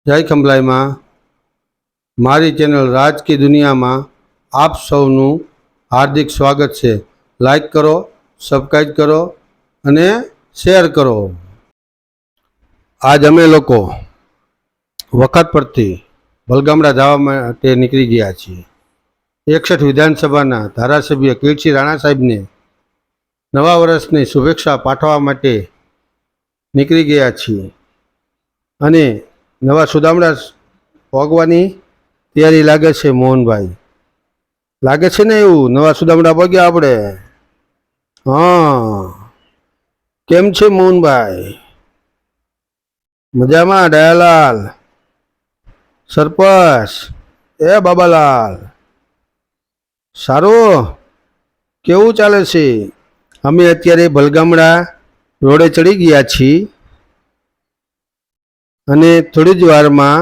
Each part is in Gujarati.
જય ખંભલાઈમાં મારી ચેનલ રાજ કી દુનિયામાં આપ સૌનું હાર્દિક સ્વાગત છે। લાઈક કરો, સબસ્ક્રાઈબ કરો અને શેર કરો। આજ અમે લોકો વખત પરથી બલગામડા જવા માટે નીકળી ગયા છીએ। 61 વિધાનસભાના ધારાસભ્ય કીર્તિ રાણા સાહેબને નવા વર્ષની શુભેચ્છા પાઠવવા માટે નીકળી ગયા છીએ અને નવા સુદામડા પહોંચવાની તૈયારી લાગે છે। મોહનભાઈ લાગે છે ને એવું? નવા સુદામડા પહોંચ્યા આપણે? હા, કેમ છે મોહનભાઈ? મજામાં? દયાલાલ સરપંચ એ બાબાલાલ સારું, કેવું ચાલે છે? અમે અત્યારે બલગામડા રોડે ચડી ગયા છીએ અને થોડી જ વારમાં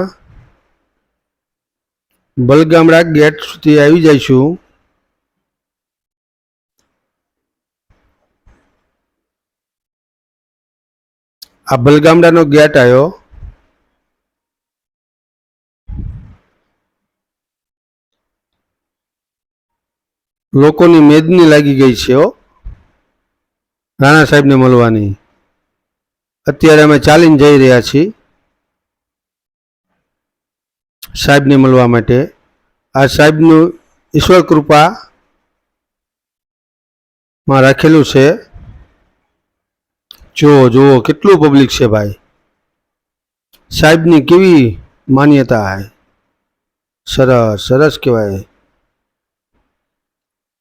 બલગામડા ગેટ સુધી આવી જઈશું। આ બલગામડાનો ગેટ આવ્યો। લોકોની મેદની લાગી ગઈ છે હો રાણા સાહેબને મળવાની। અત્યારે અમે ચાલીને જઈ રહ્યા છીએ સાહેબને મળવા માટે। આ સાહેબનું ઈશ્વર કૃપામાં રાખેલું છે। જુઓ જુઓ કેટલું પબ્લિક છે ભાઈ। સાહેબની કેવી માન્યતા है, સરસ સરસ કહેવાય।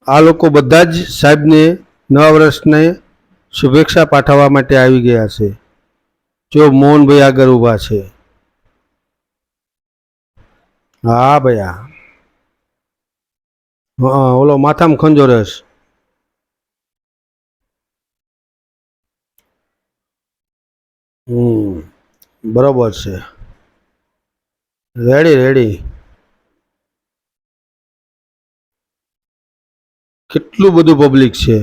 આ લોકો બધા જ સાહેબને નવા વર્ષને શુભેચ્છા પાઠવવા માટે આવી ગયા છે। જો મોહનભાઈ આગળ ઊભા છે। હા ભૈયા, હા ઓલો માથામાં ખંજોરસ। બરોબર છે, રેડી રેડી। કેટલું બધું પબ્લિક છે।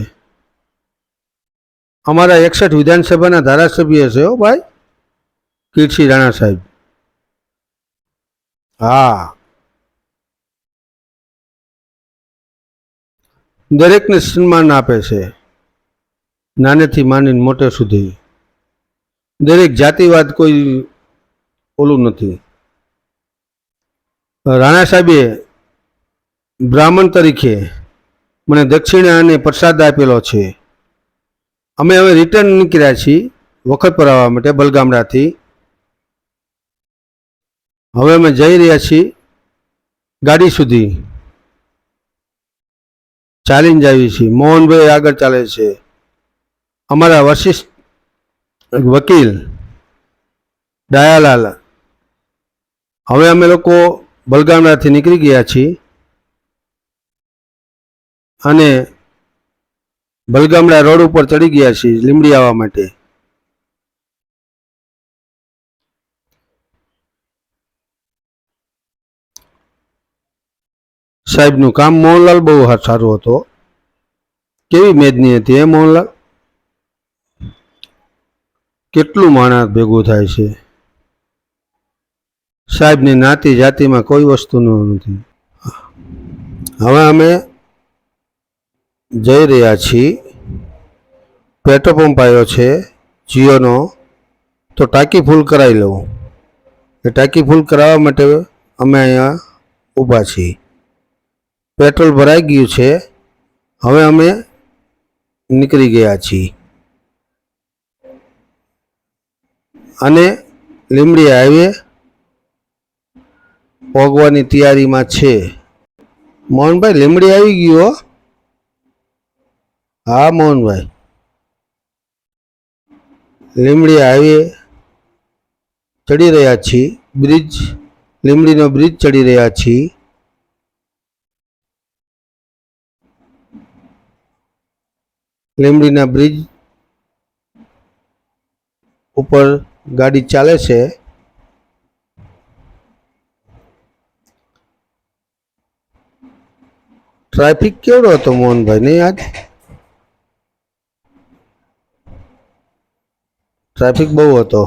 અમારા 61 વિધાનસભાના ધારાસભ્ય છે હો ભાઈ કીર્તિ રાણા સાહેબ। હા, દરેકને સન્માન આપે છે, નાનેથી માંડીને મોટે સુધી। દરેક જાતિવાદ કોઈ ઓલું નથી। રાણા સાહેબે બ્રાહ્મણ તરીકે મને દક્ષિણા અને પ્રસાદ આપેલો છે। અમે હવે રિટર્ન નીકળ્યા છીએ વખત પર આવવા માટે બલગામડાથી। હવે અમે જઈ રહ્યા છીએ ગાડી સુધી, ચાલીને જાવી છીએ। મોહનભાઈ આગળ ચાલે છે, અમારા વરિષ્ઠ વકીલ દયાલાલ। હવે અમે લોકો બલગામડાથી નીકળી ગયા છીએ અને બલગામડા રોડ ઉપર ચડી ગયા છીએ લીંબડી આવવા માટે। સાહેબનું કામ મોહનલાલ બહુ સારું હતો। કેવી મેદની હતી હે મોહનલાલ? કેટલું માણસ ભેગું થાય છે। સાહેબની નાતી જાતિમાં કોઈ વસ્તુનું નથી। હવે અમે જઈ રહ્યા છીએ, પેટ્રોલ પંપ આવ્યો છે જીઓનો, તો ટાંકી ફૂલ કરાવી લઉં। એ ટાંકી ફૂલ કરાવવા માટે અમે અહીંયા ઊભા છીએ। પેટ્રોલ ભરાઈ ગયું છે, હવે અમે નીકળી ગયા છીએ અને લીંબડી હાઈવે પહોંચવાની તૈયારીમાં છે। મોહનભાઈ લીંબડી આવી ગયો? હા મોહનભાઈ, લીંબડી હાઈવે ચડી રહ્યા છીએ, બ્રિજ લીંબડીનો બ્રિજ ચડી રહ્યા છીએ। લીંબડીના બ્રિજ ઉપર ગાડી ચાલે છે। ટ્રાફિક કેવડો હતો મોહનભાઈ? નહીં આજ ટ્રાફિક બહુ હતો।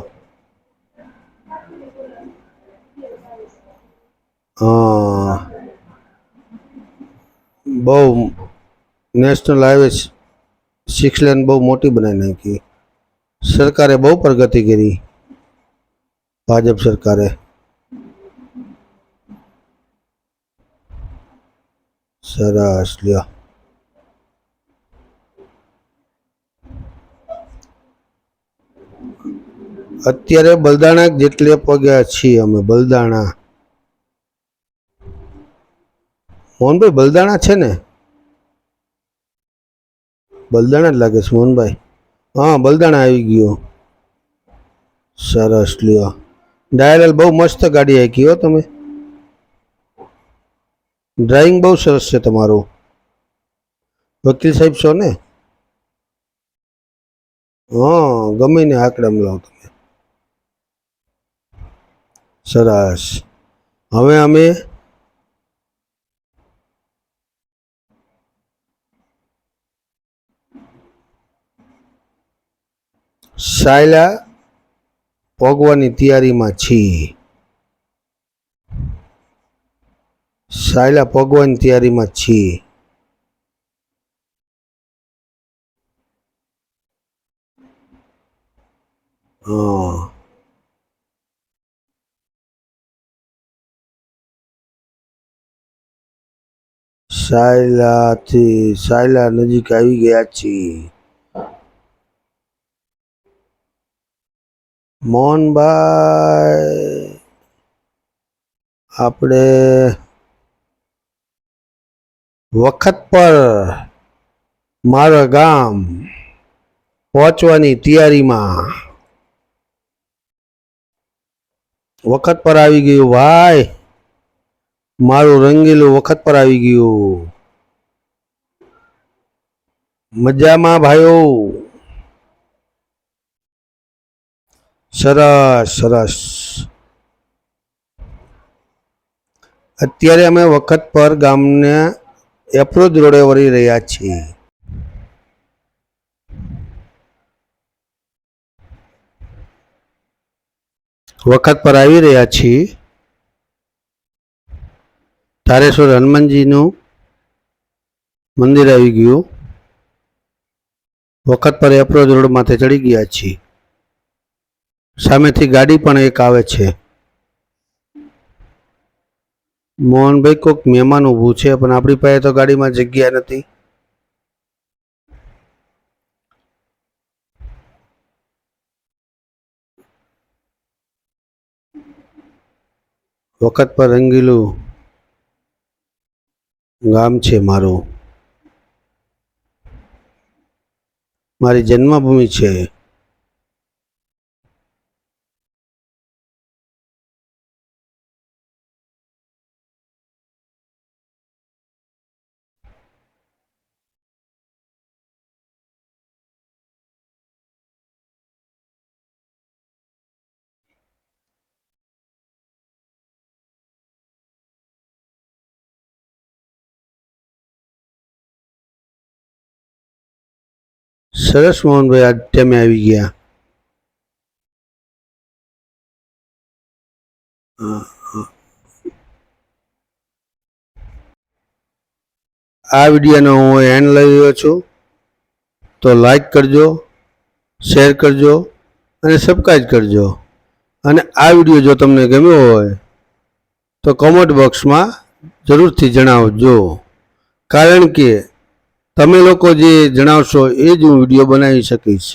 બહુ નેશનલ હાઈવે 6 લેન બહુ મોટી બનાવી નાખી. સરકારે બહુ પ્રગતિ કરી, ભાજપ સરકારે. સરસ લ્યો. અત્યારે બલદાણા જેટલે પગ્યા છીએ અમે. બલદાણા, મોહનભાઈ બલદાણા છે ને? બલદાણા જ લાગે છે મોહનભાઈ. હા, બલદાણા આવી ગયો. સરસ લ્યો. ડાયલ બહુ મસ્ત ગાડી હાંકી હો તમે. ડ્રાઇવિંગ બહુ સરસ છે તમારું. વકીલ સાહેબ છો ને? હા, ગમે ને આકડામ લાવ તમે. સરસ. હવે અમે સાયલા ભોગવાની તૈયારીમાં છીએ. સાયલા ભોગવાની તૈયારીમાં છીએ. હા, સાયલા નજીક આવી ગયા છીએ. મોહનભાઈ, આપણે વખત પર મારા ગામ પહોંચવાની તૈયારીમાં. વખત પર આવી ગયું ભાઈ. મારું રંગીલું વખત પર આવી ગયું. મજામાં ભાઈઓ? સરસ સરસ. અત્યારે અમે વખત પર ગામને એપ્રોચ રોડે વળી રહ્યા છીએ. વખત પર આવી રહ્યા છીએ. તારેશ્વર હનુમાનજીનું મંદિર આવી ગયું. વખત પર એપ્રોચ રોડ માથે ચડી ગયા છીએ. સામેથી ગાડી પણ એક આવે છે. મોહનભાઈ, કોઈક મહેમાન ઊભું છે, પણ આપણી પાસે તો ગાડીમાં જગ્યા નથી. વખત પર રંગીલું ગામ છે મારું. મારી જન્મભૂમિ છે. સરસ મોહનભાઈ, આજ તમે આવી ગયા. આ વિડીયોનો હું એન્ડ લઈ રહ્યો છું. તો લાઈક કરજો, શેર કરજો અને સબસ્ક્રાઈબ કરજો. અને આ વિડીયો જો તમને ગમ્યો હોય તો કોમેન્ટ બોક્સમાં જરૂરથી જણાવજો. કારણ કે તમે લોકો જે જણાવશો એ જ હું વિડીયો બનાવી શકીશ.